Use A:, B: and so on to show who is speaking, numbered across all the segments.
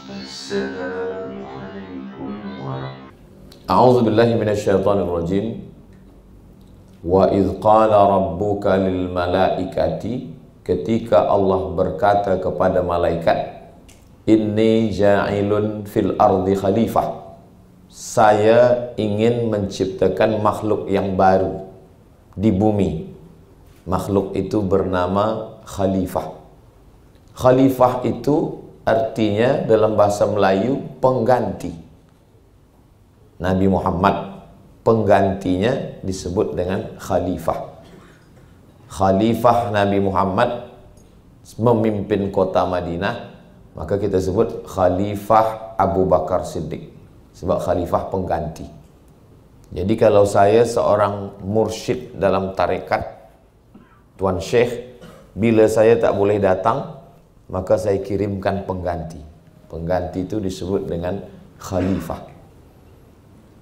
A: Assalamualaikum warahmatullahi wabarakatuh. A'udzu billahi minasyaitonir rajim. Wa idz qala rabbuka lil malaikati, ketika Allah berkata kepada malaikat, inni ja'ilun fil ardi khalifah, saya ingin menciptakan makhluk yang baru di bumi. Makhluk itu bernama khalifah. Khalifah itu artinya dalam bahasa Melayu pengganti. Nabi Muhammad penggantinya disebut dengan khalifah. Khalifah Nabi Muhammad memimpin kota Madinah, maka kita sebut Khalifah Abu Bakar Siddiq, sebab khalifah pengganti. Jadi kalau saya seorang mursyid dalam tarekat, Tuan Syekh, bila saya tak boleh datang, maka saya kirimkan pengganti. Pengganti itu disebut dengan khalifah.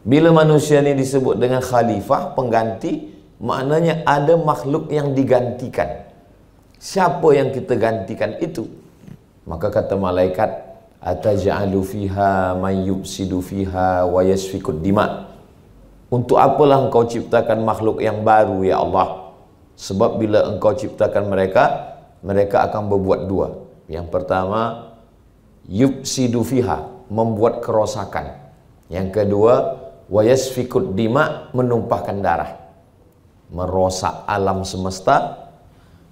A: Bila manusia ini disebut dengan khalifah, pengganti, maknanya ada makhluk yang digantikan. Siapa yang kita gantikan itu? Maka kata malaikat, ataj'alu fiha man yufsidu fiha wa yasfikud dima. Untuk apalah engkau ciptakan makhluk yang baru, ya Allah? Sebab bila engkau ciptakan mereka, mereka akan berbuat dua. Yang pertama, yufsidu fiha, membuat kerosakan. Yang kedua, wa yasfikud dima, menumpahkan darah. Merosak alam semesta,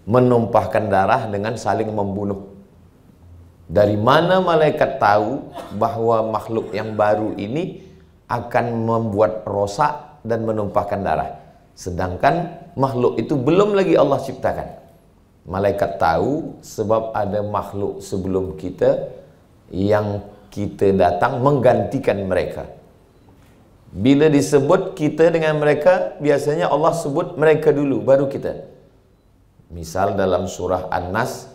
A: menumpahkan darah dengan saling membunuh. Dari mana malaikat tahu bahwa makhluk yang baru ini akan membuat rosak dan menumpahkan darah, sedangkan makhluk itu belum lagi Allah ciptakan? Malaikat tahu sebab ada makhluk sebelum kita yang kita datang menggantikan mereka. Bila disebut kita dengan mereka, biasanya Allah sebut mereka dulu, baru kita. Misal dalam surah An-Nas,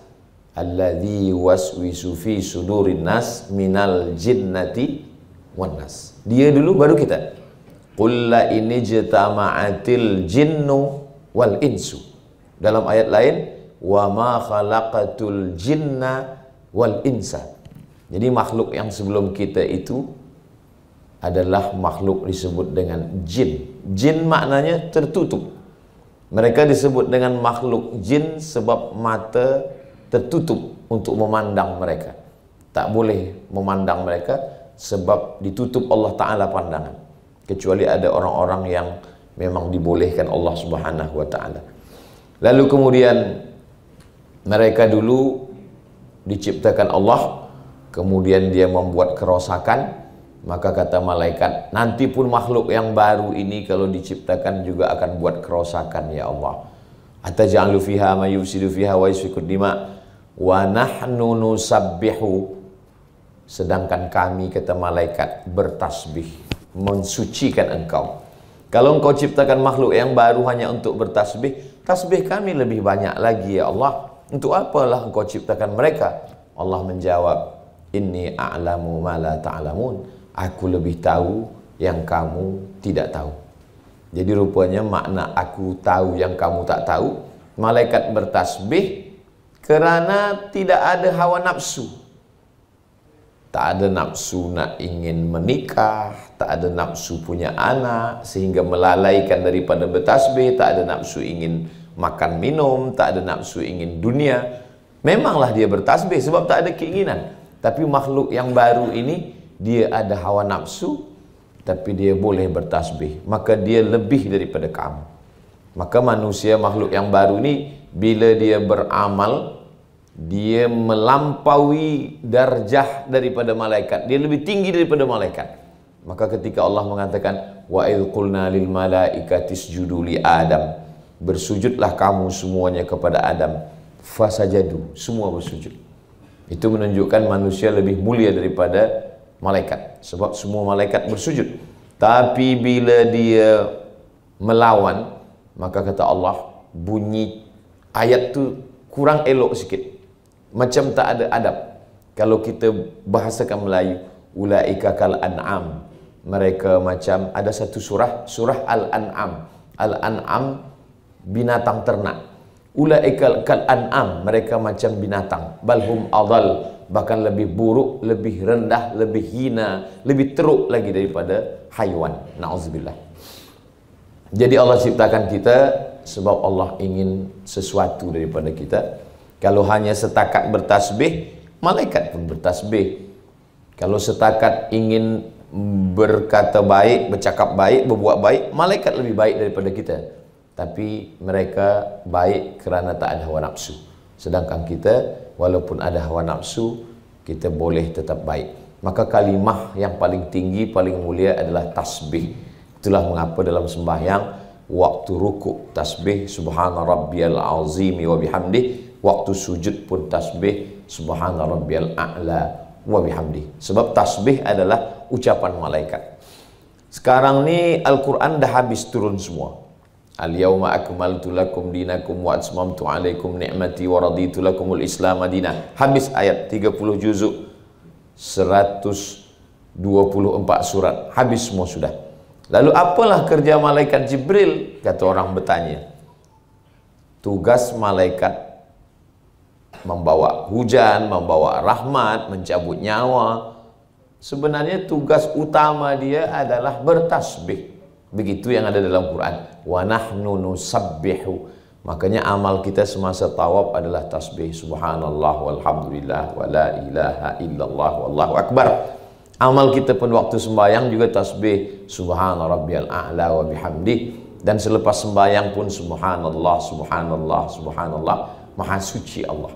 A: alladzi waswisu fi sudurin nas minal jinnati wan nas. Dia dulu baru kita. Qul la in ijtama'atil jinnu wal insu. Dalam ayat lain, wa ma khalaqatul jinna wal insa. Jadi makhluk yang sebelum kita itu adalah makhluk disebut dengan jin. Jin maknanya tertutup. Mereka disebut dengan makhluk jin sebab mata tertutup untuk memandang mereka. Tak boleh memandang mereka sebab ditutup Allah Ta'ala pandangan. Kecuali ada orang-orang yang memang dibolehkan Allah Subhanahu Wa Ta'ala. Lalu kemudian mereka dulu diciptakan Allah, kemudian dia membuat kerosakan. Maka kata malaikat, nanti pun makhluk yang baru ini kalau diciptakan juga akan buat kerosakan, ya Allah. Ataj'alu fiha ma yufsidu fiha wa yasfikud dima wa nahnu nusabbihu, sedangkan kami, kata malaikat, bertasbih, mensucikan engkau. Kalau engkau ciptakan makhluk yang baru hanya untuk bertasbih, tasbih kami lebih banyak lagi, ya Allah. Untuk apalah engkau ciptakan mereka? Allah menjawab, inni a'lamu ma la ta'lamun. Aku lebih tahu yang kamu tidak tahu. Jadi rupanya makna aku tahu yang kamu tak tahu. Malaikat bertasbih kerana tidak ada hawa nafsu. Tak ada nafsu nak ingin menikah, tak ada nafsu punya anak sehingga melalaikan daripada bertasbih, tak ada nafsu ingin makan minum, tak ada nafsu ingin dunia. Memanglah dia bertasbih sebab tak ada keinginan. Tapi makhluk yang baru ini, dia ada hawa nafsu, tapi dia boleh bertasbih. Maka dia lebih daripada kamu. Maka manusia, makhluk yang baru ini, bila dia beramal, dia melampaui darjah daripada malaikat. Dia lebih tinggi daripada malaikat. Maka ketika Allah mengatakan, wa idh qulna lil malaikati isjudu li Adam, bersujudlah kamu semuanya kepada Adam, fasajadu, semua bersujud. Itu menunjukkan manusia lebih mulia daripada malaikat, sebab semua malaikat bersujud. Tapi bila dia melawan, maka kata Allah, bunyi ayat tu kurang elok sikit, macam tak ada adab. Kalau kita bahasakan Melayu, ulaika kal an'am, mereka macam, ada satu surah, surah Al-An'am. Al-An'am binatang ternak. Ulaika kal an'am, mereka macam binatang. Balhum adal, bahkan lebih buruk, lebih rendah, lebih hina, lebih teruk lagi daripada haiwan. Na'udzubillah. Jadi Allah ciptakan kita sebab Allah ingin sesuatu daripada kita. Kalau hanya setakat bertasbih, malaikat pun bertasbih. Kalau setakat ingin berkata baik, bercakap baik, berbuat baik, malaikat lebih baik daripada kita. Tapi mereka baik kerana tak ada hawa nafsu. Sedangkan kita, walaupun ada hawa nafsu, kita boleh tetap baik. Maka kalimah yang paling tinggi, paling mulia adalah tasbih. Itulah mengapa dalam sembahyang, waktu rukuk tasbih, subhana rabbiyal azimi wa bihamdih. Waktu sujud pun tasbih, subhana rabbiyal a'la wa bihamdih. Sebab tasbih adalah ucapan malaikat. Sekarang ni Al-Quran dah habis turun semua. Al-yawma akmaltu lakum dinakum wa atmamtu alaikum ni'mati wa raditu lakumul islam madinah. Habis ayat 30 juzuk, 124 surat, habis semua sudah. Lalu apalah kerja malaikat Jibril? Kata orang bertanya. Tugas malaikat membawa hujan, membawa rahmat, mencabut nyawa. Sebenarnya tugas utama dia adalah bertasbih. Begitu yang ada dalam Quran. Wa nahnu nusabbihu. Makanya amal kita semasa tawaf adalah tasbih. Subhanallah walhamdulillah wa la ilaha illallah wallahu akbar. Amal kita pun waktu sembahyang juga tasbih. Subhana rabbiyal a'la wa bihamdih. Dan selepas sembahyang pun subhanallah, subhanallah, subhanallah. Maha suci Allah.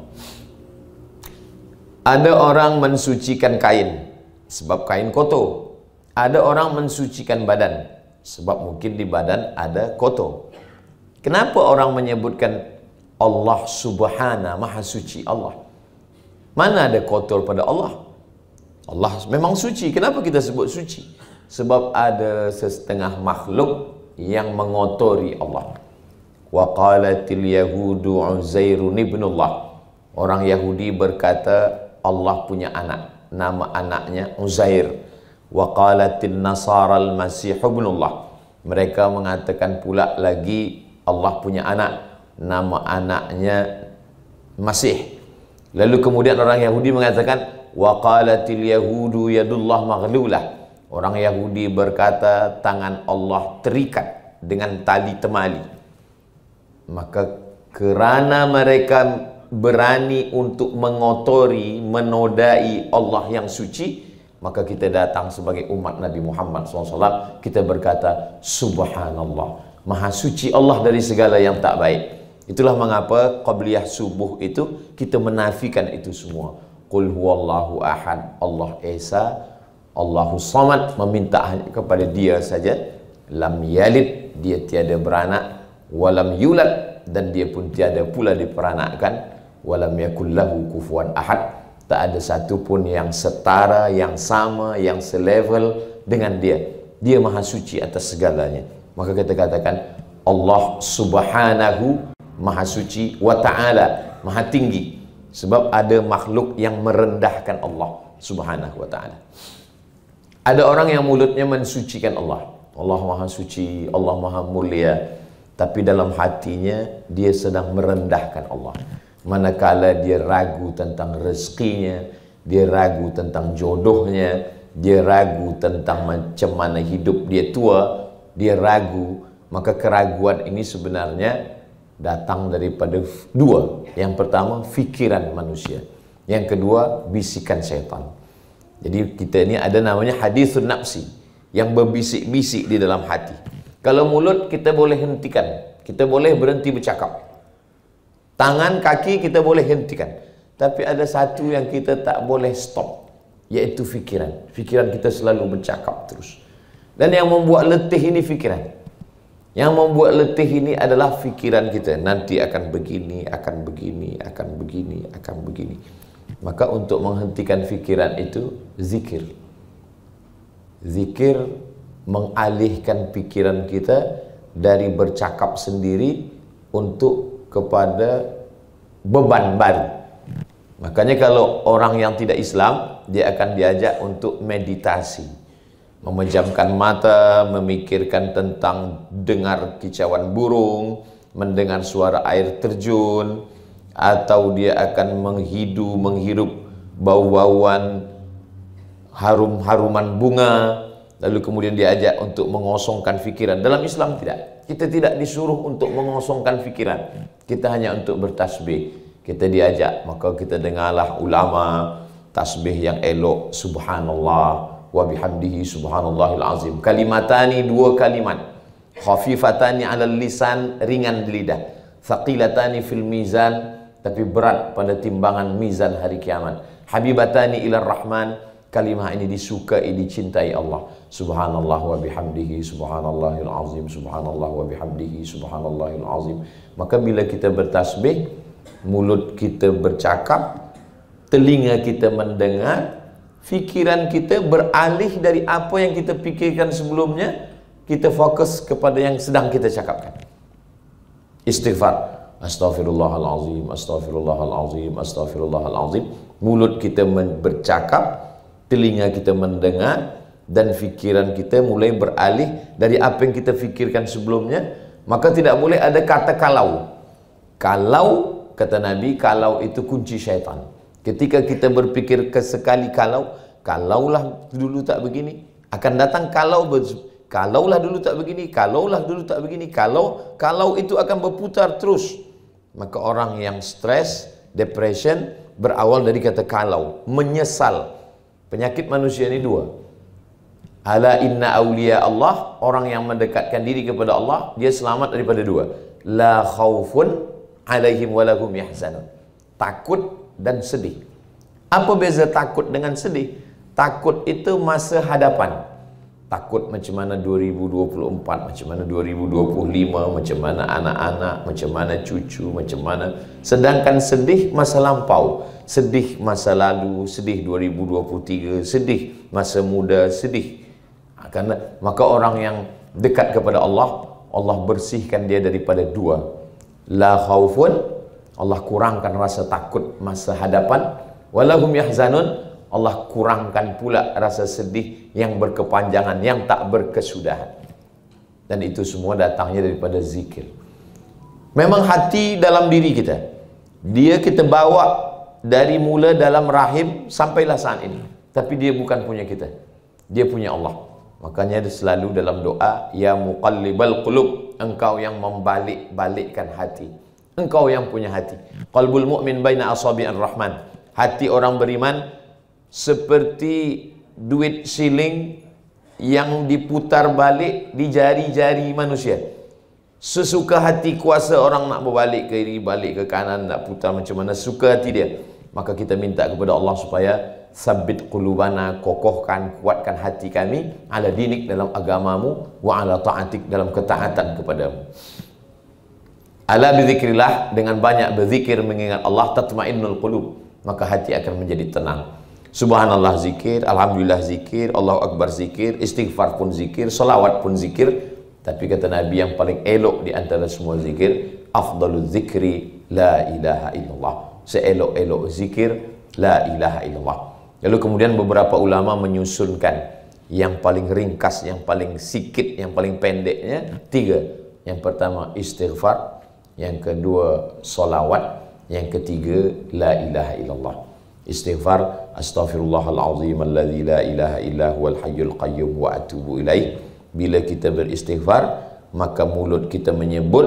A: Ada orang mensucikan kain sebab kain kotor. Ada orang mensucikan badan sebab mungkin di badan ada kotor. Kenapa orang menyebutkan Allah subhana, maha suci Allah? Mana ada kotor pada Allah? Allah memang suci. Kenapa kita sebut suci? Sebab ada setengah makhluk yang mengotori Allah. Wa qalatil yahudu Uzairun ibnullah. Orang Yahudi berkata Allah punya anak, nama anaknya Uzair. Wa qalatil nasara al-masih ibnullah. Mereka mengatakan pula lagi Allah punya anak, nama anaknya Masih. Lalu kemudian orang Yahudi mengatakan wa qalatil yahudu yadullah maghlulah. Orang Yahudi berkata tangan Allah terikat dengan tali temali. Maka kerana mereka berani untuk mengotori, menodai Allah yang suci, maka kita datang sebagai umat Nabi Muhammad SAW, kita berkata subhanallah, maha suci Allah dari segala yang tak baik. Itulah mengapa qabliyah subuh itu kita menafikan itu semua. Qul huwallahu ahad, Allah Esa, Allahu samad, meminta kepada dia saja. Lam yalid, dia tiada beranak. Walam yulad, dan dia pun tiada pula diperanakkan. Walam yakul lahu kufuwan ahad, tak ada satu pun yang setara, yang sama, yang selevel dengan dia. Dia maha suci atas segalanya. Maka kita katakan Allah subhanahu, maha suci, wa ta'ala, maha tinggi. Sebab ada makhluk yang merendahkan Allah subhanahu wa ta'ala. Ada orang yang mulutnya mensucikan Allah. Allah maha suci, Allah maha mulia. Tapi dalam hatinya dia sedang merendahkan Allah. Manakala dia ragu tentang rezekinya, dia ragu tentang jodohnya, dia ragu tentang macam mana hidup dia tua, dia ragu. Maka keraguan ini sebenarnya datang daripada dua. Yang pertama, fikiran manusia. Yang kedua, bisikan syaitan. Jadi kita ini ada namanya hadithun nafsi, yang berbisik-bisik di dalam hati. Kalau mulut kita boleh hentikan, kita boleh berhenti bercakap. Tangan, kaki kita boleh hentikan. Tapi ada satu yang kita tak boleh stop, yaitu fikiran. Fikiran kita selalu bercakap terus. Dan yang membuat letih ini fikiran. Yang membuat letih ini adalah fikiran kita. Nanti akan begini, akan begini, akan begini, akan begini. Maka untuk menghentikan fikiran itu zikir. Zikir mengalihkan pikiran kita dari bercakap sendiri untuk kepada beban baru. Makanya kalau orang yang tidak Islam, dia akan diajak untuk meditasi, memejamkan mata, memikirkan tentang dengar kicauan burung, mendengar suara air terjun, atau dia akan menghirup bau-bauan, harum-haruman bunga, lalu kemudian diajak untuk mengosongkan pikiran. Dalam Islam tidak. Kita tidak disuruh untuk mengosongkan pikiran. Kita hanya untuk bertasbih. Kita diajak, maka kita dengarlah ulama tasbih yang elok, subhanallah wa bihamdihi subhanallahil azim. Kalimatani, dua kalimat. Khafifatani 'alal lisan, ringan di lidah. Thaqilatani fil mizan, tapi berat pada timbangan mizan hari kiamat. Habibatani ilar rahman, kalimah ini disukai, dicintai Allah. Subhanallah wa bihamdihi subhanallahil azim, subhanallah wa bihamdihi subhanallahil azim. Maka bila kita bertasbih, mulut kita bercakap, telinga kita mendengar, fikiran kita beralih dari apa yang kita fikirkan sebelumnya, kita fokus kepada yang sedang kita cakapkan. Istighfar. Astaghfirullahalazim, astaghfirullahalazim, astaghfirullahalazim. Mulut kita bercakap, telinga kita mendengar, dan fikiran kita mulai beralih dari apa yang kita fikirkan sebelumnya. Maka tidak boleh ada kata kalau. Kalau, kata Nabi, kalau itu kunci syaitan. Ketika kita berpikir kesekali kalaulah dulu tak begini, akan datang kalaulah dulu tak begini, kalaulah dulu tak begini, kalau itu akan berputar terus. Maka orang yang stres, depression, berawal dari kata kalau, menyesal. Penyakit manusia ini dua. Ala inna awliya Allah, orang yang mendekatkan diri kepada Allah, dia selamat daripada dua. La khawfun alaihim walahum yahzanun. Takut dan sedih. Apa beza takut dengan sedih? Takut itu masa hadapan. Takut macam mana 2024, macam mana 2025, macam mana anak-anak, macam mana cucu, macam mana. Sedangkan sedih masa lampau, sedih masa lalu, sedih 2023, sedih masa muda, sedih. Karena maka orang yang dekat kepada Allah, Allah bersihkan dia daripada dua. La khaufun, Allah kurangkan rasa takut masa hadapan. Walahum yahzanun, Allah kurangkan pula rasa sedih yang berkepanjangan, yang tak berkesudahan. Dan itu semua datangnya daripada zikir. Memang hati dalam diri kita, dia kita bawa dari mula dalam rahim sampailah saat ini. Tapi dia bukan punya kita, dia punya Allah. Makanya dia selalu dalam doa, ya muqallibal qulub, engkau yang membalik-balikkan hati, engkau yang punya hati. Qalbul mu'min baina asabi'ir rahman. Hati orang beriman seperti duit siling yang diputar balik di jari-jari manusia. Sesuka hati kuasa orang nak berbalik ke kiri, balik ke kanan, nak putar macam mana, suka hati dia. Maka kita minta kepada Allah supaya sabbit qulubana, kokohkan, kuatkan hati kami ala dinik, dalam agamamu, wa ala ta'atik, dalam ketaatan kepadamu. Ala bizikrillah, dengan banyak berzikir mengingat Allah, tatmainnul qulub, maka hati akan menjadi tenang. Subhanallah zikir, alhamdulillah zikir, Allahu Akbar zikir, istighfar pun zikir, salawat pun zikir. Tapi kata Nabi yang paling elok di antara semua zikir, afdalul zikri la ilaha illallah. Seelok-elok zikir la ilaha illallah. Lalu kemudian beberapa ulama menyusunkan yang paling ringkas, yang paling sikit, yang paling pendeknya tiga. Yang pertama istighfar, yang kedua salawat, yang ketiga la ilaha illallah. Istighfar, astaghfirullahalazim alladzi la ilaha illa huwal hayyul qayyum wa atubu ilaih. Bila kita beristighfar, maka mulut kita menyebut,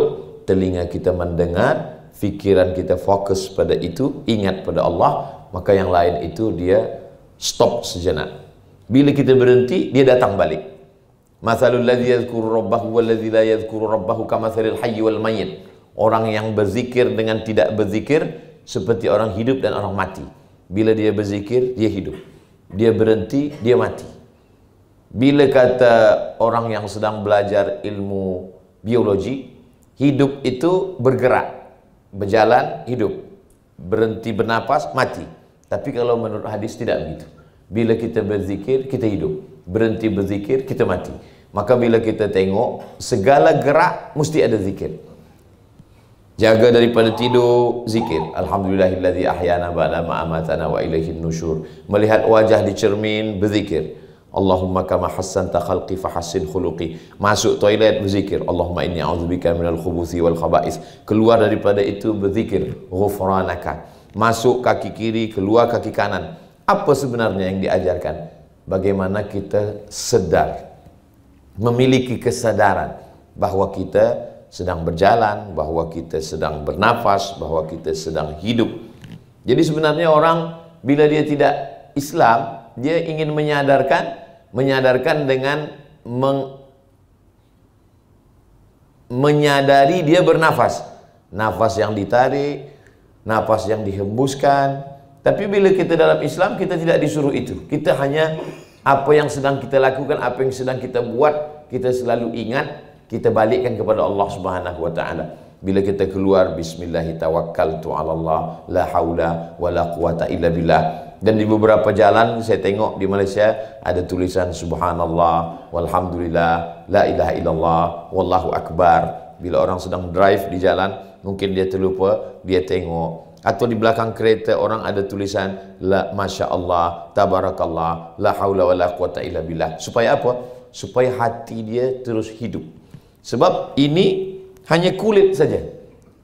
A: telinga kita mendengar, fikiran kita fokus pada itu, ingat pada Allah, maka yang lain itu dia stop sejenak. Bila kita berhenti, dia datang balik. Mathalul ladzi yadhkuru rabbahu wal ladzi la yadhkuru rabbahu kamathalil hayy wal mayyit. Orang yang berzikir dengan tidak berzikir seperti orang hidup dan orang mati. Bila dia berzikir, dia hidup. Dia berhenti, dia mati. Bila kata orang yang sedang belajar ilmu biologi, hidup itu bergerak, berjalan, hidup. Berhenti bernapas, mati. Tapi kalau menurut hadis tidak begitu. Bila kita berzikir, kita hidup. Berhenti berzikir, kita mati. Maka bila kita tengok, segala gerak mesti ada zikir. Jaga daripada tidur, zikir. Alhamdulillahilladzi ahyana ba'da ma amatana wa ilaihin nusyur. Melihat wajah di cermin, berzikir. Allahumma kama hassanta khalqi fahassin khuluqi. Masuk toilet, berzikir. Allahumma inni a'udzubika minal khubuthi wal khaba'is. Keluar daripada itu, berzikir. Ghufranaka. Masuk kaki kiri, keluar kaki kanan. Apa sebenarnya yang diajarkan? Bagaimana kita sadar, memiliki kesadaran bahwa kita sedang berjalan, bahwa kita sedang bernafas, bahwa kita sedang hidup. Jadi sebenarnya orang bila dia tidak Islam, dia ingin menyadarkan dengan menyadari dia bernafas. Nafas yang ditarik, nafas yang dihembuskan. Tapi bila kita dalam Islam, kita tidak disuruh itu. Kita hanya apa yang sedang kita lakukan, apa yang sedang kita buat, kita selalu ingat, kita balikkan kepada Allah Subhanahu wa taala. Bila kita keluar, bismillahi tawakkaltu 'ala Allah, la haula wala quwata illa billah. Dan di beberapa jalan saya tengok di Malaysia ada tulisan subhanallah, walhamdulillah, la ilaha illallah, wallahu akbar. Bila orang sedang drive di jalan, mungkin dia terlupa, dia tengok. Atau di belakang kereta orang ada tulisan la masya Allah, tabarakallah, la haula wala quwata illa billah. Supaya apa? Supaya hati dia terus hidup. Sebab ini hanya kulit saja.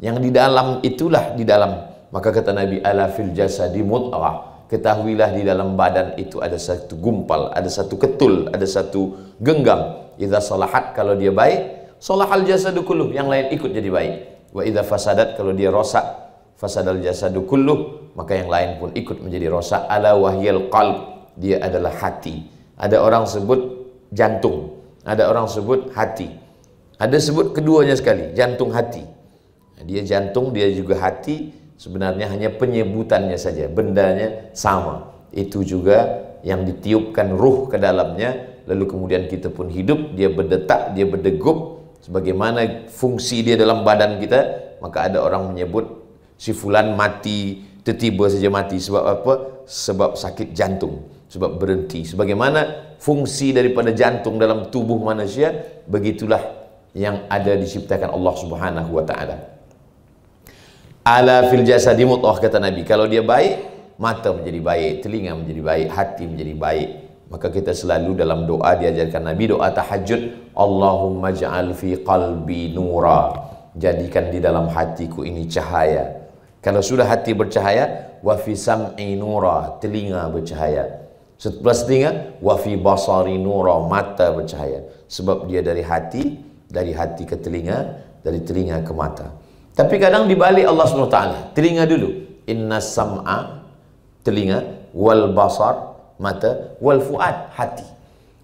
A: Yang di dalam itulah di dalam. Maka kata Nabi, ala fil jasadi mud'ah. Ketahuilah di dalam badan itu ada satu gumpal, ada satu ketul, ada satu genggam. Idza salahat, kalau dia baik, salahal jasadu kulluh, yang lain ikut jadi baik. Wa idza fasadat, kalau dia rosak, fasadal jasadu kulluh, maka yang lain pun ikut menjadi rosak. Ala wahyal qalb, dia adalah hati. Ada orang sebut jantung, ada orang sebut hati, ada sebut keduanya sekali, jantung hati. Dia jantung, dia juga hati, sebenarnya hanya penyebutannya saja, bendanya sama. Itu juga yang ditiupkan ruh ke dalamnya, lalu kemudian kita pun hidup, dia berdetak, dia berdegup, sebagaimana fungsi dia dalam badan kita. Maka ada orang menyebut si fulan mati, tiba-tiba saja mati. Sebab apa? Sebab sakit jantung, sebab berhenti. Sebagaimana fungsi daripada jantung dalam tubuh manusia, begitulah yang ada diciptakan Allah Subhanahu wa taala. Ala fil jasadi mudghah, kata Nabi. Kalau dia baik, mata menjadi baik, telinga menjadi baik, hati menjadi baik. Maka kita selalu dalam doa diajarkan Nabi, doa tahajud, Allahumma ja'al fi qalbi nura, jadikan di dalam hatiku ini cahaya. Kalau sudah hati bercahaya, wa fi sam'i nura, telinga bercahaya. Setelah telinga, wa fi basari nura, mata bercahaya. Sebab dia dari hati ke telinga, dari telinga ke mata. Tapi kadang dibalik Allah SWT, telinga dulu. Inna sam'a, telinga, wal basar, mata, wal fuad, hati.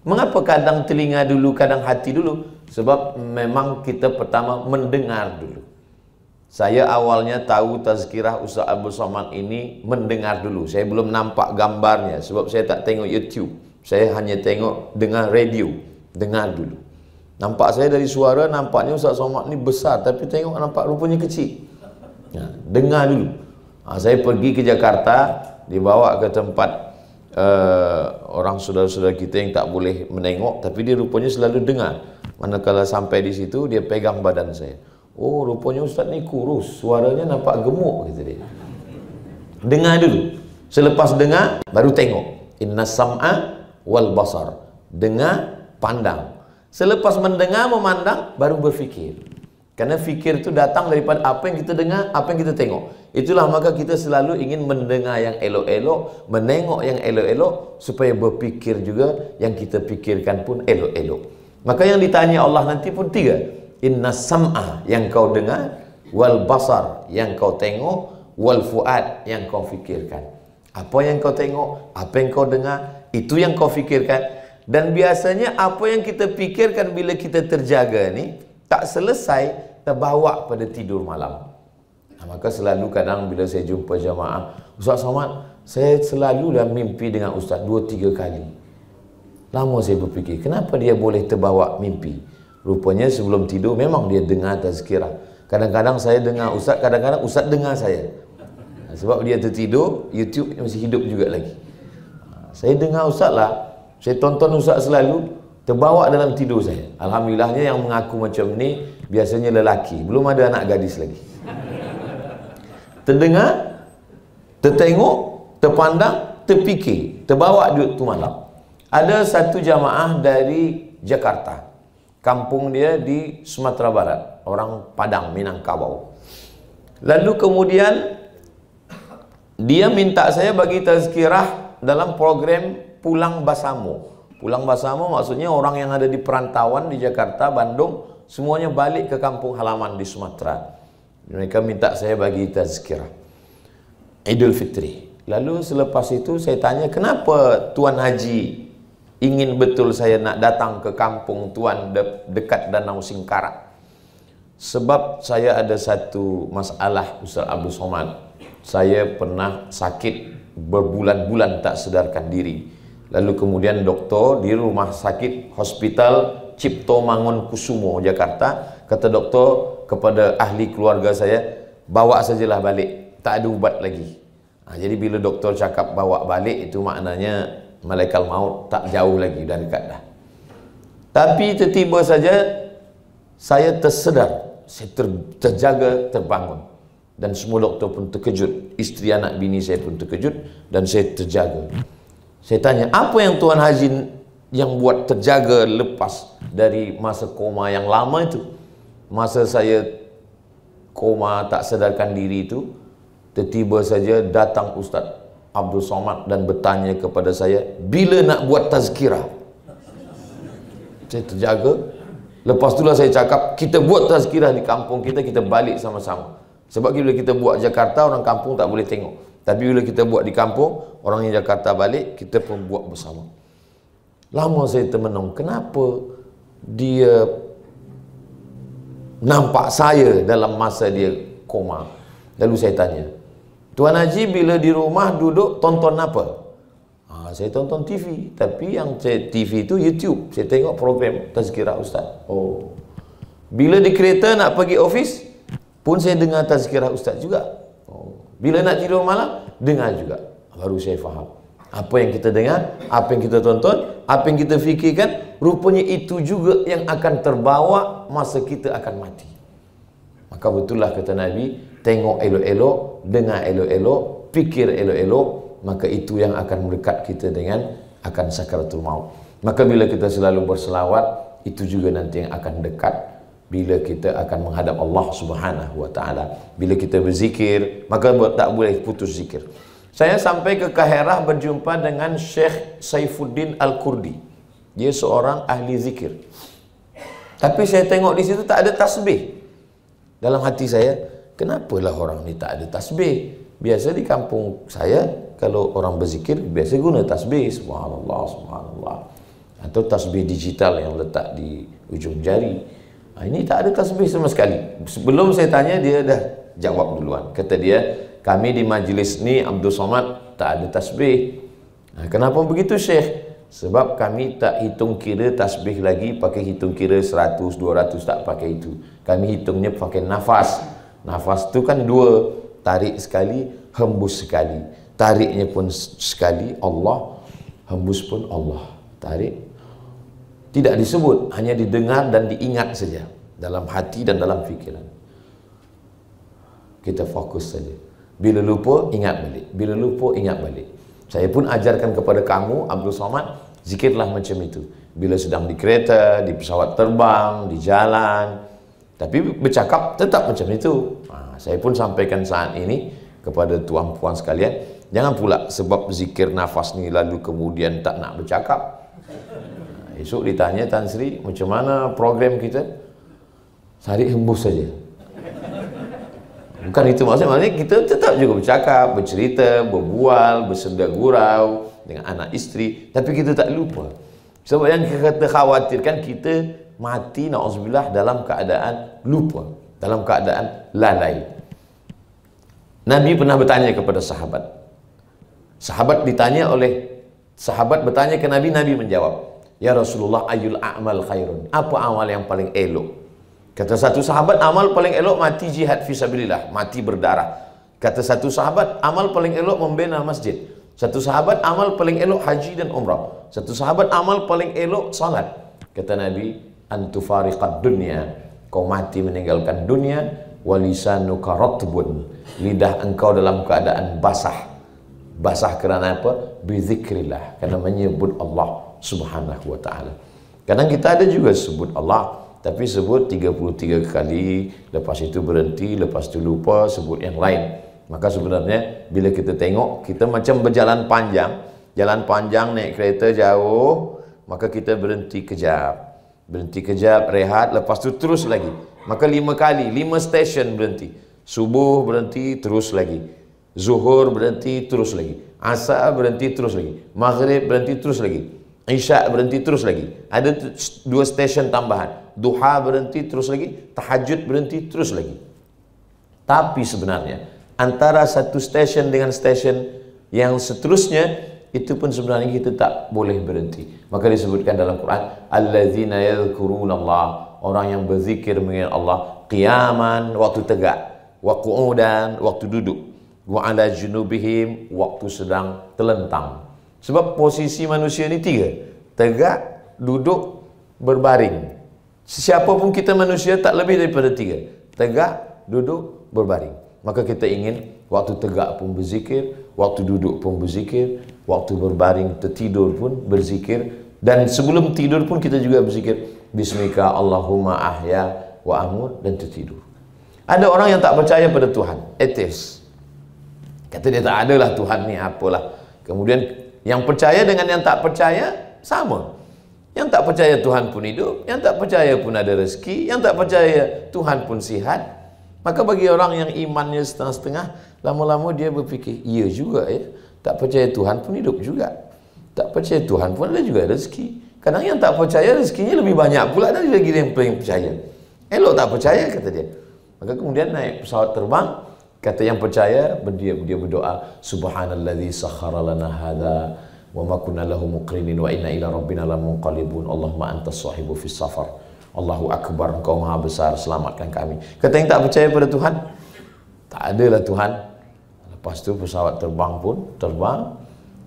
A: Mengapa kadang telinga dulu, kadang hati dulu? Sebab memang kita pertama mendengar dulu. Saya awalnya tahu tazkirah Ustaz Abdul Somad ini mendengar dulu. Saya belum nampak gambarnya, sebab saya tak tengok YouTube. Saya hanya tengok dengar radio, dengar dulu. Nampak saya dari suara, nampaknya Ustaz Somad ni besar, tapi tengok nampak rupanya kecil. Dengar dulu. Saya pergi ke Jakarta, dibawa ke tempat orang saudara-saudara kita yang tak boleh menengok, tapi dia rupanya selalu dengar. Manakala sampai di situ, dia pegang badan saya. Oh, rupanya Ustaz ni kurus, suaranya nampak gemuk, kata dia. Dengar dulu. Selepas dengar, baru tengok. Inna sam'a wal basar. Dengar, pandang. Selepas mendengar, memandang, baru berfikir. Karena fikir itu datang daripada apa yang kita dengar, apa yang kita tengok. Itulah maka kita selalu ingin mendengar yang elok-elok, menengok yang elok-elok, supaya berfikir juga yang kita fikirkan pun elok-elok. Maka yang ditanya Allah nanti pun tiga. Inna sam'a, yang kau dengar, wal basar, yang kau tengok, wal fuad, yang kau fikirkan. Apa yang kau tengok, apa yang kau dengar, itu yang kau fikirkan. Dan biasanya apa yang kita fikirkan bila kita terjaga ni, tak selesai, terbawa pada tidur malam. Maka selalu kadang bila saya jumpa jamaah, Ustaz Somad, saya selalu dah mimpi dengan Ustaz 2-3 kali. Lama saya berfikir, kenapa dia boleh terbawa mimpi? Rupanya sebelum tidur memang dia dengar tazkirah. Kadang-kadang saya dengar Ustaz, kadang-kadang Ustaz dengar saya. Sebab dia tertidur, YouTube masih hidup juga lagi. Saya dengar Ustaz lah, saya tonton Ustaz selalu, terbawa dalam tidur saya. Alhamdulillahnya yang mengaku macam ni biasanya lelaki, belum ada anak gadis lagi. Terdengar, tertengok, terpandang, terfikir, terbawa duit tu malam. Ada satu jamaah dari Jakarta. Kampung dia di Sumatera Barat, orang Padang, Minangkabau. Lalu kemudian dia minta saya bagi tazkirah dalam program Pulang Basamo. Pulang Basamo maksudnya orang yang ada di perantauan di Jakarta, Bandung, semuanya balik ke kampung halaman di Sumatera. Mereka minta saya bagi tazkirah Idul Fitri. Lalu selepas itu saya tanya, kenapa Tuan Haji ingin betul saya nak datang ke kampung Tuan dekat Danau Singkarak? Sebab saya ada satu masalah, Ustaz Abdul Somad. Saya pernah sakit berbulan-bulan tak sedarkan diri. Lalu kemudian doktor di rumah sakit Hospital Cipto Mangunkusumo Jakarta, kata doktor kepada ahli keluarga saya, bawa sajalah balik, tak ada ubat lagi. Jadi bila doktor cakap bawa balik, itu maknanya malaikat maut tak jauh lagi, dah dekat dah. Tapi tiba-tiba saja saya tersedar, saya terjaga, terbangun. Dan semua doktor pun terkejut, isteri anak bini saya pun terkejut, dan saya terjaga. Saya tanya, apa yang Tuan Haji yang buat terjaga lepas dari masa koma yang lama itu? Masa saya koma tak sedarkan diri itu, tiba-tiba saja datang Ustaz Abdul Somad dan bertanya kepada saya, bila nak buat tazkirah? Saya terjaga. Lepas itulah saya cakap, kita buat tazkirah di kampung kita, kita balik sama-sama. Sebab bila kita buat Jakarta, orang kampung tak boleh tengok. Tapi bila kita buat di kampung, orang yang Jakarta balik, kita pun buat bersama. Lama saya termenung, kenapa dia nampak saya dalam masa dia koma? Lalu saya tanya, Tuan Haji bila di rumah duduk tonton apa? Saya tonton TV, tapi yang TV itu YouTube. Saya tengok program Tazkirah Ustaz. Oh. Bila di kereta nak pergi office pun saya dengar Tazkirah Ustaz juga. Oh. Bila nak tidur malam, dengar juga. Baru saya faham. Apa yang kita dengar, apa yang kita tonton, apa yang kita fikirkan, rupanya itu juga yang akan terbawa masa kita akan mati. Maka betullah kata Nabi, tengok elok-elok, dengar elok-elok, fikir elok-elok, maka itu yang akan mendekat kita dengan akan sakaratul maut. Maka bila kita selalu berselawat, itu juga nanti yang akan dekat bila kita akan menghadap Allah Subhanahu wa taala. Bila kita berzikir, maka tak boleh putus zikir. Saya sampai ke Kaherah berjumpa dengan Syekh Saifuddin Al-Kurdi. Dia seorang ahli zikir. Tapi saya tengok di situ tak ada tasbih. Dalam hati saya, kenapalah orang ni tak ada tasbih? Biasa di kampung saya, kalau orang berzikir, biasa guna tasbih. Subhanallah, subhanallah. Atau tasbih digital yang letak di ujung jari. Ini tak ada tasbih sama sekali. Sebelum saya tanya, dia dah jawab duluan. Kata dia, kami di majlis ni Abdul Somad tak ada tasbih. Kenapa begitu Syekh? Sebab kami tak hitung kira tasbih lagi pakai hitung kira 100, 200, tak pakai itu. Kami hitungnya pakai nafas. Nafas tu kan dua, tarik sekali, hembus sekali. Tariknya pun sekali Allah, hembus pun Allah. Tarik. Tidak disebut, hanya didengar dan diingat saja dalam hati dan dalam fikiran. Kita fokus saja. Bila lupa, ingat balik. Bila lupa, ingat balik. Saya pun ajarkan kepada kamu, Abdul Somad, zikirlah macam itu. Bila sedang di kereta, di pesawat terbang, di jalan. Tapi bercakap tetap macam itu. Saya pun sampaikan saat ini kepada tuan-puan sekalian, jangan pula sebab zikir nafas ni lalu kemudian tak nak bercakap. Esok ditanya Tan Sri, macam mana program kita? Tarik hembus saja. Bukan itu maksudnya kita tetap juga bercakap, bercerita, berbual, bersenda gurau dengan anak isteri, tapi kita tak lupa. Sebab yang kita khawatirkan kita mati na'udzubillah dalam keadaan lupa, dalam keadaan lalai. Nabi pernah bertanya kepada sahabat. Sahabat bertanya ke Nabi, Nabi menjawab, ya Rasulullah, ayul a'mal khairun. Apa amal yang paling elok? Kata satu sahabat, amal paling elok mati jihad fisabilillah, mati berdarah. Kata satu sahabat, amal paling elok membina masjid. Satu sahabat, amal paling elok haji dan umrah. Satu sahabat, amal paling elok salat. Kata Nabi, antufariqad dunya, kau mati meninggalkan dunia, walisanuka ratbun, lidah engkau dalam keadaan basah. Basah kerana apa? Bizikrillah, kerana menyebut Allah Subhanahu wa ta'ala. Kadang kita ada juga sebut Allah, tapi sebut 33 kali, lepas itu berhenti, lepas itu lupa, sebut yang lain. Maka sebenarnya bila kita tengok, kita macam berjalan panjang, Jalan panjang naik kereta jauh, maka kita berhenti kejap. Berhenti kejap, rehat, lepas tu terus lagi. Maka 5 kali, 5 stesen berhenti. Subuh berhenti, terus lagi. Zuhur berhenti, terus lagi. Asar berhenti, terus lagi. Maghrib berhenti, terus lagi. Isyak berhenti, terus lagi. Ada 2 stesen tambahan. Duha berhenti, terus lagi. Tahajud berhenti, terus lagi. Tapi sebenarnya antara satu stesen dengan stesen yang seterusnya itu pun sebenarnya kita tak boleh berhenti. Maka disebutkan dalam Quran, allazina yadhkurunallah, orang yang berzikir mengingat Allah qiyaman, waktu tegak, wa qu'udan, waktu duduk, wa ala junubihim, waktu sedang terlentang. Sebab posisi manusia ni 3: tegak, duduk, berbaring. Siapapun kita manusia tak lebih daripada 3: tegak, duduk, berbaring. Maka kita ingin waktu tegak pun berzikir, waktu duduk pun berzikir, waktu berbaring tertidur pun berzikir, dan sebelum tidur pun kita juga berzikir bismika Allahumma ahya wa amut, dan tertidur. Ada orang yang tak percaya pada Tuhan, atheist, kata dia tak adalah Tuhan ni, apalah. Kemudian yang percaya dengan yang tak percaya sama. Yang tak percaya Tuhan pun hidup, yang tak percaya pun ada rezeki, yang tak percaya Tuhan pun sihat. Maka bagi orang yang imannya setengah-setengah, lama-lama dia berfikir, iya juga ya, tak percaya Tuhan pun hidup juga, tak percaya Tuhan pun ada juga rezeki. Kadang yang tak percaya rezekinya lebih banyak pula daripada yang percaya. Elok tak percaya, kata dia. Maka kemudian naik pesawat terbang, kata yang percaya, dia berdoa, subhanallazi sakhara lana hadza wa ma kunna lahu muqrinin wa inna ila rabbina lamunqalibun, Allahumma antas sahibu fis safar, Allahu akbar, engkau maha besar, selamatkan kami. Kata yang tak percaya pada Tuhan, tak adalah Tuhan. Lepas tu pesawat terbang pun terbang,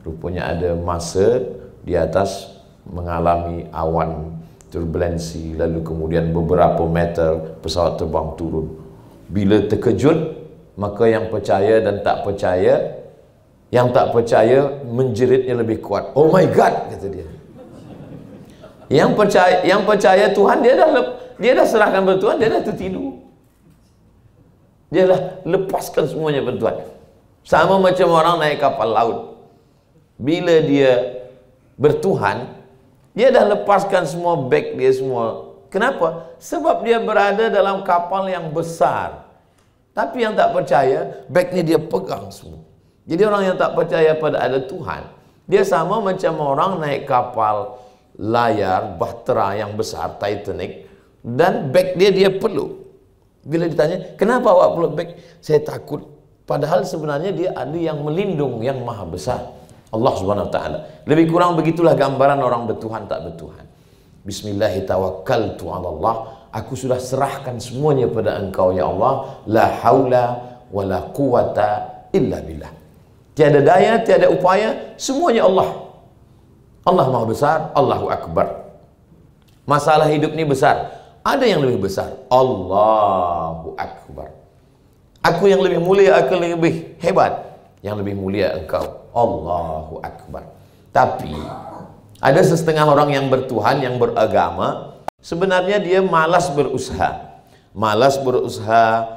A: rupanya ada masa di atas mengalami awan turbulensi, lalu kemudian beberapa meter pesawat terbang turun. Bila terkejut, maka yang percaya dan tak percaya, yang tak percaya menjeritnya lebih kuat. Oh my God, kata dia. Yang percaya Tuhan, dia dah serahkan pada Tuhan, dia dah tertidur. Dia dah lepaskan semuanya pada Tuhan. Sama macam orang naik kapal laut. Bila dia bertuhan, dia dah lepaskan semua beg dia semua. Kenapa? Sebab dia berada dalam kapal yang besar. Tapi yang tak percaya, bagnya dia pegang semua. Jadi orang yang tak percaya pada ada Tuhan, dia sama macam orang naik kapal layar bahtera yang besar, Titanic, dan beg dia peluk. Bila ditanya, kenapa awak peluk beg? Saya takut. Padahal sebenarnya dia ada yang melindung, yang maha besar, Allah Subhanahu wa ta'ala. Lebih kurang begitulah gambaran orang bertuhan tak bertuhan. Bismillahirrahmanirrahim. Aku sudah serahkan semuanya pada engkau ya Allah. La haula wa la quwata illa billah. Tiada daya, tiada upaya, semuanya Allah. Allah maha besar, Allahu akbar. Masalah hidup ni besar, ada yang lebih besar, Allahu akbar. Aku yang lebih mulia, aku yang lebih hebat, yang lebih mulia engkau, Allahu akbar. Tapi ada setengah orang yang bertuhan, yang beragama, sebenarnya dia malas berusaha. Malas berusaha,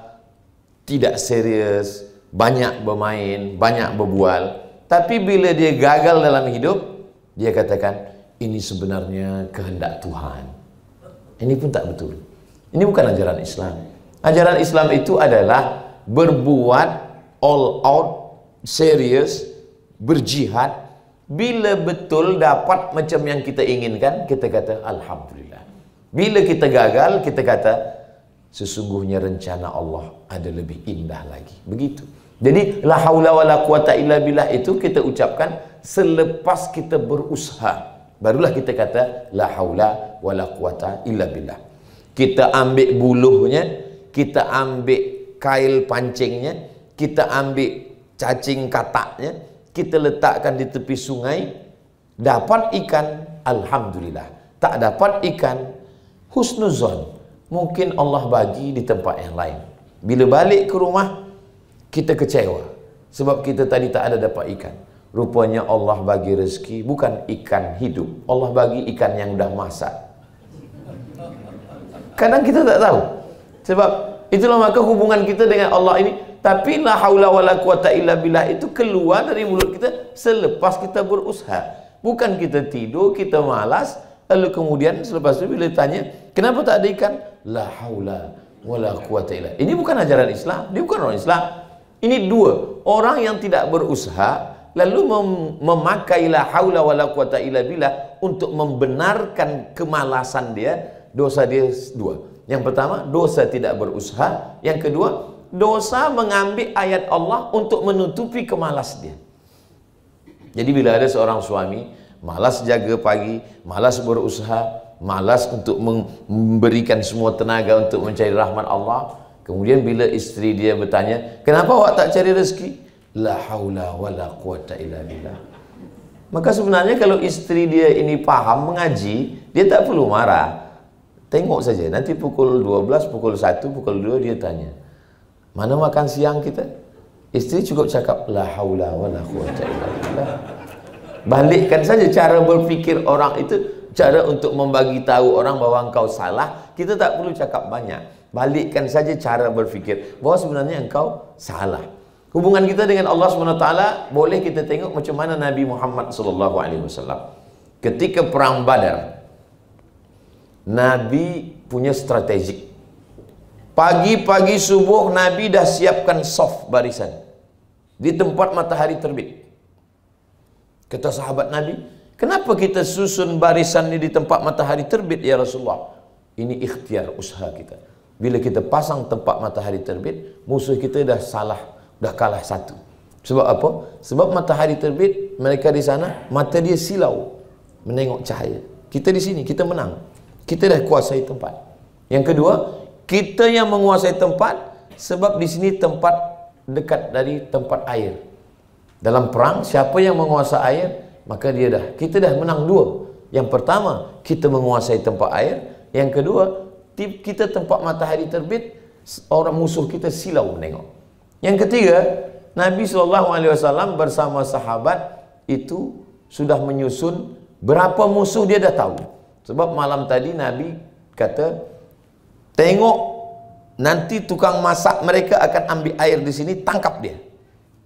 A: tidak serius, banyak bermain, banyak berbual. Tapi bila dia gagal dalam hidup, dia katakan, ini sebenarnya kehendak Tuhan. Ini pun tak betul. Ini bukan ajaran Islam. Ajaran Islam itu adalah berbuat all out, serius, berjihad. Bila betul dapat macam yang kita inginkan, kita kata Alhamdulillah. Bila kita gagal, kita kata sesungguhnya rencana Allah ada lebih indah lagi. Begitu. Jadi la haula wala quwata illa billah itu kita ucapkan selepas kita berusaha. Barulah kita kata la haula wala quwata illa billah. Kita ambil buluhnya, kita ambil kail pancingnya, kita ambil cacing kataknya, kita letakkan di tepi sungai, dapat ikan, alhamdulillah. Tak dapat ikan, husnuzon, mungkin Allah bagi di tempat yang lain. Bila balik ke rumah, kita kecewa sebab kita tadi tak ada dapat ikan. Rupanya Allah bagi rezeki bukan ikan hidup, Allah bagi ikan yang dah masak. Kadang kita tak tahu. Sebab itulah maka hubungan kita dengan Allah ini Tapi la haula wala quwata illa billah itu keluar dari mulut kita selepas kita berusaha. Bukan kita tidur, kita malas, lalu kemudian selepas itu bila tanya, kenapa tak ada ikan? La haula wala quwata illa. Ini bukan ajaran Islam, dia bukan orang Islam. Ini dua, orang yang tidak berusaha lalu memakai la haula wala quwata illa billah untuk membenarkan kemalasan dia, dosa dia dua. Yang pertama, dosa tidak berusaha. Yang kedua, dosa mengambil ayat Allah untuk menutupi kemalas dia. Jadi bila ada seorang suami malas jaga pagi, malas berusaha, malas untuk memberikan semua tenaga untuk mencari rahmat Allah, kemudian bila isteri dia bertanya, kenapa awak tak cari rezeki? La haula wala quwata illa billah. Maka sebenarnya kalau isteri dia ini paham mengaji, dia tak perlu marah. Tengok saja, nanti pukul 12, pukul 1, pukul 2 dia tanya, mana makan siang kita? Isteri cukup cakap la haula wala quwata illa billah. Balikkan saja cara berfikir orang itu, cara untuk membagi tahu orang bahawa engkau salah. Kita tak perlu cakap banyak. Balikkan saja cara berfikir bahawa sebenarnya engkau salah. Hubungan kita dengan Allah SWT boleh kita tengok macam mana Nabi Muhammad SAW. Ketika perang Badar, Nabi punya strategik. Pagi-pagi subuh Nabi dah siapkan saf barisan di tempat matahari terbit. Kata sahabat Nabi, kenapa kita susun barisan ini di tempat matahari terbit ya Rasulullah? Ini ikhtiar usaha kita. Bila kita pasang tempat matahari terbit, musuh kita dah dah kalah satu. Sebab apa? Sebab matahari terbit, mereka di sana mata dia silau menengok cahaya. Kita di sini, kita menang. Kita dah kuasai tempat. Yang kedua, kita yang menguasai tempat sebab di sini tempat dekat dari tempat air. Dalam perang, siapa yang menguasai air, maka kita dah menang dua. Yang pertama, kita menguasai tempat air. Yang kedua, kita tempat matahari terbit, orang musuh kita silau menengok. Yang ketiga, Nabi SAW bersama sahabat itu sudah menyusun berapa musuh dia dah tahu. Sebab malam tadi Nabi kata, tengok nanti tukang masak mereka akan ambil air di sini, tangkap dia.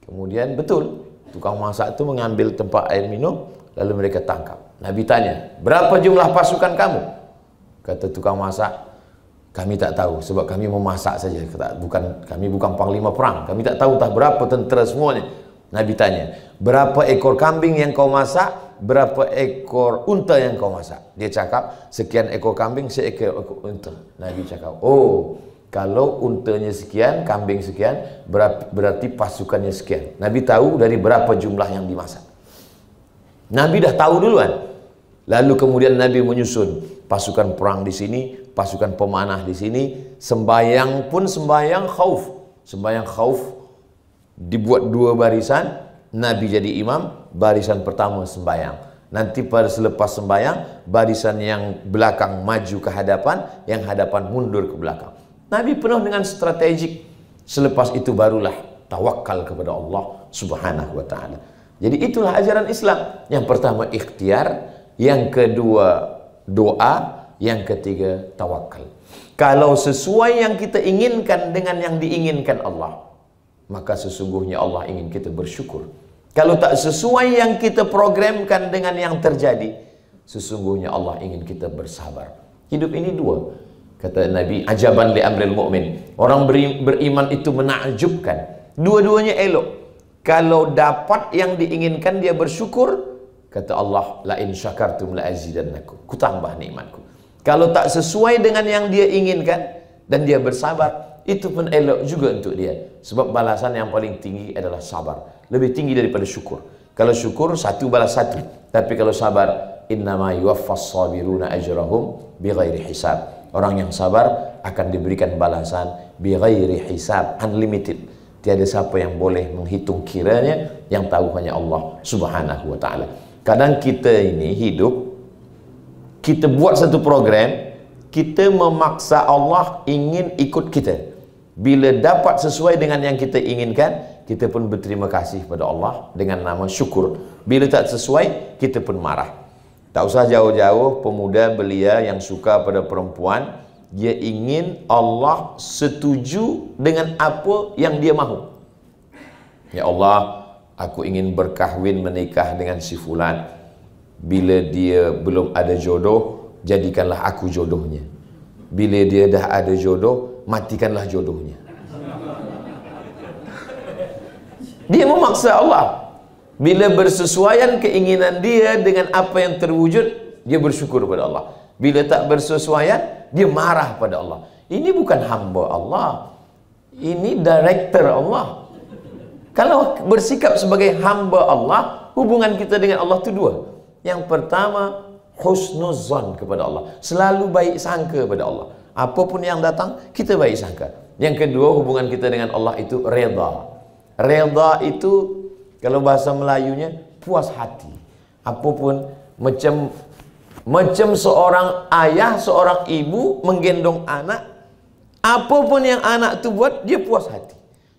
A: Kemudian betul, tukang masak itu mengambil tempat air minum, lalu mereka tangkap. Nabi tanya, berapa jumlah pasukan kamu? Kata tukang masak, kami tak tahu sebab kami memasak saja. Kami bukan panglima perang. Kami tak tahu entah berapa tentera semuanya. Nabi tanya, berapa ekor kambing yang kau masak? Berapa ekor unta yang kau masak? Dia cakap, sekian ekor kambing, seekor unta. Nabi cakap, oh, kalau untanya sekian, kambing sekian, berarti pasukannya sekian. Nabi tahu dari berapa jumlah yang dimasak. Nabi dah tahu duluan. Lalu kemudian Nabi menyusun pasukan perang di sini, pasukan pemanah di sini, sembayang pun sembayang khauf. Sembayang khauf dibuat dua barisan, Nabi jadi imam, barisan pertama sembayang. Nanti pada selepas sembayang, barisan yang belakang maju ke hadapan, yang hadapan mundur ke belakang. Nabi penuh dengan strategik. Selepas itu barulah tawakal kepada Allah Subhanahu wa taala. Jadi itulah ajaran Islam. Yang pertama ikhtiar, yang kedua doa, yang ketiga tawakal. Kalau sesuai yang kita inginkan dengan yang diinginkan Allah, maka sesungguhnya Allah ingin kita bersyukur. Kalau tak sesuai yang kita programkan dengan yang terjadi, sesungguhnya Allah ingin kita bersabar. Hidup ini dua. Kata Nabi, ajaban li amril mu'min. Orang beriman itu menakjubkan. Dua-duanya elok. Kalau dapat yang diinginkan dia bersyukur, kata Allah, la in syakartum la azidannakum. Ku tambah nikmatku. Kalau tak sesuai dengan yang dia inginkan dan dia bersabar, itu pun elok juga untuk dia. Sebab balasan yang paling tinggi adalah sabar. Lebih tinggi daripada syukur. Kalau syukur, satu balas satu. Tapi kalau sabar, innama yuwaffas sabiruna ajrahum bighairi hisab. Orang yang sabar akan diberikan balasan bighairi hisab, unlimited. Tiada siapa yang boleh menghitung kiranya, yang tahu hanya Allah Subhanahu wa taala. Kadang kita ini hidup, kita buat satu program, kita memaksa Allah ingin ikut kita. Bila dapat sesuai dengan yang kita inginkan, kita pun berterima kasih pada Allah dengan nama syukur. Bila tak sesuai, kita pun marah. Tak usah jauh-jauh, pemuda belia yang suka pada perempuan, Dia ingin Allah setuju dengan apa yang dia mahu. Ya Allah, aku ingin berkahwin menikah dengan si fulan. Bila dia belum ada jodoh, jadikanlah aku jodohnya. Bila dia dah ada jodoh, matikanlah jodohnya. Dia memaksa Allah. Bila bersesuaian keinginan dia dengan apa yang terwujud, dia bersyukur kepada Allah. Bila tak bersesuaian, dia marah pada Allah. Ini bukan hamba Allah, ini director Allah. Kalau bersikap sebagai hamba Allah, hubungan kita dengan Allah itu dua. Yang pertama, husnuzan kepada Allah, selalu baik sangka kepada Allah. Apapun yang datang, kita baik sangka. Yang kedua, hubungan kita dengan Allah itu reda. Reda itu kalau bahasa Melayunya puas hati. Apapun, macam seorang ayah, seorang ibu menggendong anak, apapun yang anak tu buat, dia puas hati.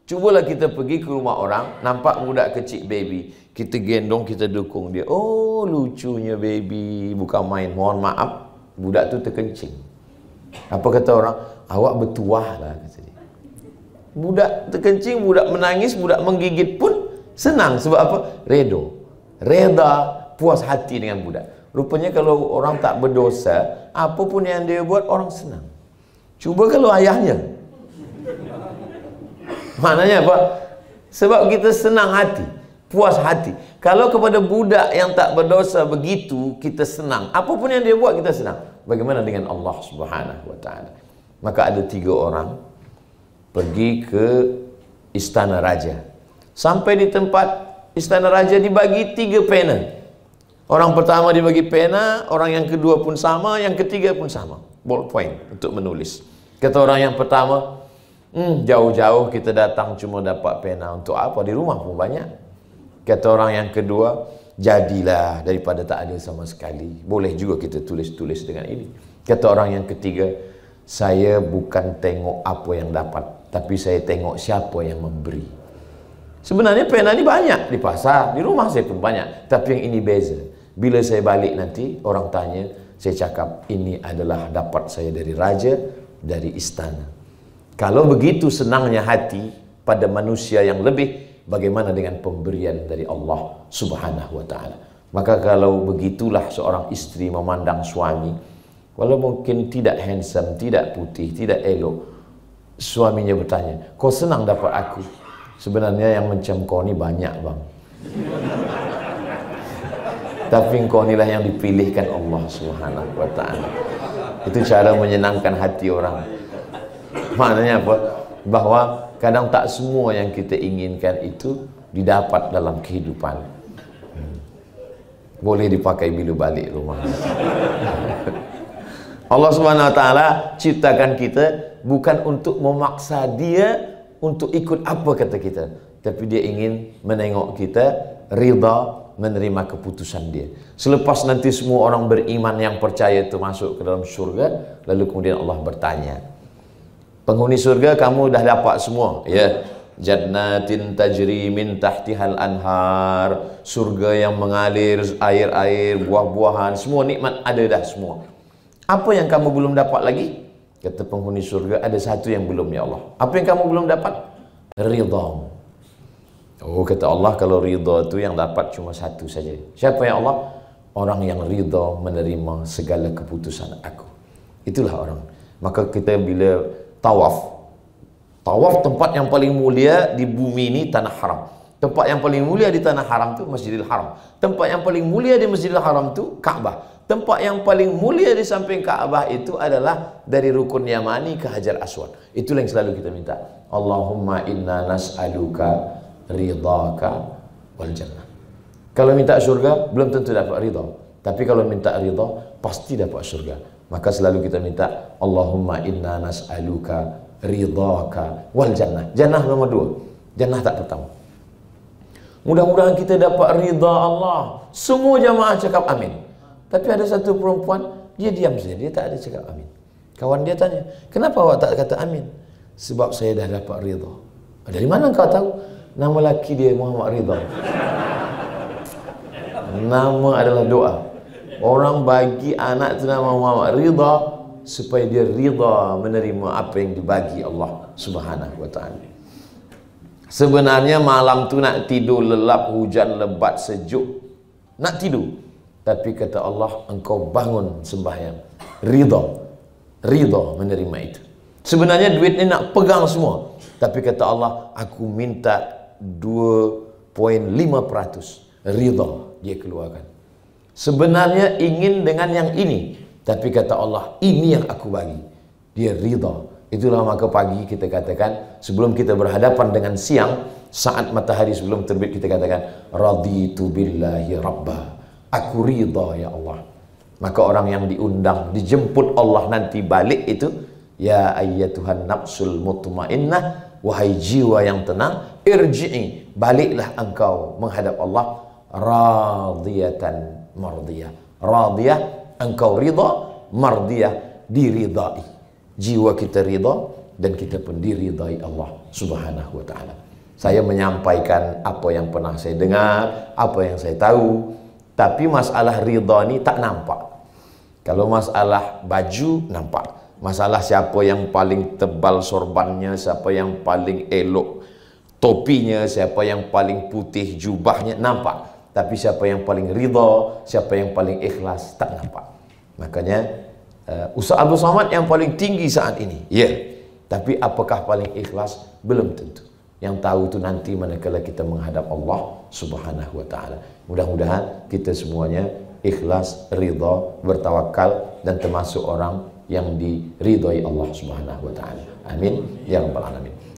A: Cubalah kita pergi ke rumah orang, nampak budak kecil baby, kita gendong, kita dukung dia. Oh, lucunya baby, bukan main. Mohon maaf, budak tu terkencing. Apa kata orang? Awak bertuah lah, kata dia. Budak terkencing, budak menangis, budak menggigit pun senang. Sebab apa? Reda, puas hati dengan budak. Rupanya kalau orang tak berdosa, apapun yang dia buat, orang senang. Cuba kalau ayahnya. Maknanya apa? Sebab kita senang hati, puas hati. Kalau kepada budak yang tak berdosa begitu, kita senang. Apapun yang dia buat, kita senang. Bagaimana dengan Allah Subhanahu wa ta'ala? Maka ada 3 orang pergi ke istana raja. Sampai di tempat istana raja, dibagi 3 pena. Orang pertama dibagi pena, orang yang kedua pun sama, yang ketiga pun sama. Ballpoint untuk menulis. Kata orang yang pertama, jauh-jauh kita datang cuma dapat pena. Untuk apa? Di rumah pun banyak. Kata orang yang kedua, jadilah daripada tak ada sama sekali. Boleh juga kita tulis-tulis dengan ini. Kata orang yang ketiga, saya bukan tengok apa yang dapat, tapi saya tengok siapa yang memberi. Sebenarnya pena ni banyak di pasar, di rumah saya pun banyak. Tapi yang ini beza. Bila saya balik nanti, orang tanya, saya cakap, ini adalah dapat saya dari raja, dari istana. Kalau begitu senangnya hati pada manusia yang lebih, bagaimana dengan pemberian dari Allah Subhanahu wa ta'ala? Maka kalau begitulah seorang istri memandang suami, walau mungkin tidak handsome, tidak putih, tidak elok, suaminya bertanya, kau senang dapat aku? Sebenarnya yang macam kau ni banyak, bang. Tapi kau inilah yang dipilihkan Allah Subhanahu wa ta'ala. Itu cara menyenangkan hati orang. Maknanya apa? Bahwa kadang tak semua yang kita inginkan itu didapat dalam kehidupan. Boleh dipakai bila balik rumah. Allah Subhanahu wa ta'ala ciptakan kita bukan untuk memaksa dia untuk ikut apa kata kita, tapi dia ingin menengok kita rida, menerima keputusan dia. Selepas nanti semua orang beriman yang percaya itu masuk ke dalam syurga, lalu kemudian Allah bertanya, penghuni surga kamu dah dapat semua, ya? Jannatin tajri min tahtihal anhar, surga yang mengalir air-air, buah-buahan, semua nikmat ada dah semua. Apa yang kamu belum dapat lagi? Kata penghuni surga, ada satu yang belum, ya Allah. Apa yang kamu belum dapat? Ridhamu. Oh, kata Allah, kalau ridha itu yang dapat cuma satu saja. Siapa ya Allah? Orang yang ridha menerima segala keputusan aku. Itulah orang. Maka kita bila tawaf, tawaf tempat yang paling mulia di bumi ini, tanah haram. Tempat yang paling mulia di tanah haram itu Masjidil Haram. Tempat yang paling mulia di Masjidil Haram itu Ka'bah. Tempat yang paling mulia di samping Ka'bah itu adalah dari Rukun Yamani ke Hajar Aswad. Itulah yang selalu kita minta. Allahumma inna nas'aluka ridhaka wal jannah. Kalau minta surga belum tentu dapat ridha, tapi kalau minta ridha pasti dapat surga. Maka selalu kita minta Allahumma inna nas'aluka ridhaka wal jannah. Jannah nomor 2, jannah tak pertama. Mudah-mudahan kita dapat ridha Allah. Semua jamaah cakap amin. Tapi ada satu perempuan, dia diam saja, dia tak ada cakap amin. Kawan dia tanya, kenapa awak tak kata amin? Sebab saya dah dapat ridha. Dari mana kau tahu? Nama laki dia Muhammad Ridha. Nama adalah doa. Orang bagi anak itu nama Muhammad Ridha, supaya dia ridha menerima apa yang dibagi Allah Subhanahu wa taala. Sebenarnya malam tu nak tidur lelap, hujan lebat, sejuk, nak tidur, tapi kata Allah, engkau bangun sembahyang, ridha menerima itu. Sebenarnya duit ni nak pegang semua, tapi kata Allah, aku minta 2.5% ridha dia keluarkan. Sebenarnya ingin dengan yang ini, tapi kata Allah, ini yang aku bagi, dia ridha. Itulah maka pagi kita katakan, sebelum kita berhadapan dengan siang, saat matahari sebelum terbit, kita katakan, raditu billahi rabba, aku ridha ya Allah. Maka orang yang diundang, dijemput Allah nanti balik itu, ya ayyatuhan nafsul mutmainnah, wahai jiwa yang tenang, irji'i, baliklah engkau menghadap Allah, radiyatan mardiyah. Radiyah, engkau ridha, mardiyah, diridai. Jiwa kita ridha dan kita pun diridai Allah Subhanahu wa taala. Saya menyampaikan apa yang pernah saya dengar, apa yang saya tahu, tapi masalah ridha ni tak nampak. Kalau masalah baju nampak. Masalah siapa yang paling tebal sorbannya, siapa yang paling elok topinya, siapa yang paling putih jubahnya nampak. Tapi siapa yang paling ridha, siapa yang paling ikhlas, tak nampak. Makanya Ustaz Abdul Somad yang paling tinggi saat ini, ya. Tapi apakah paling ikhlas? Belum tentu. Yang tahu itu nanti manakala kita menghadap Allah Subhanahu wa taala. Mudah-mudahan kita semuanya ikhlas, ridha, bertawakal dan termasuk orang yang diridhai Allah Subhanahu wa taala. Amin ya rabbal alamin.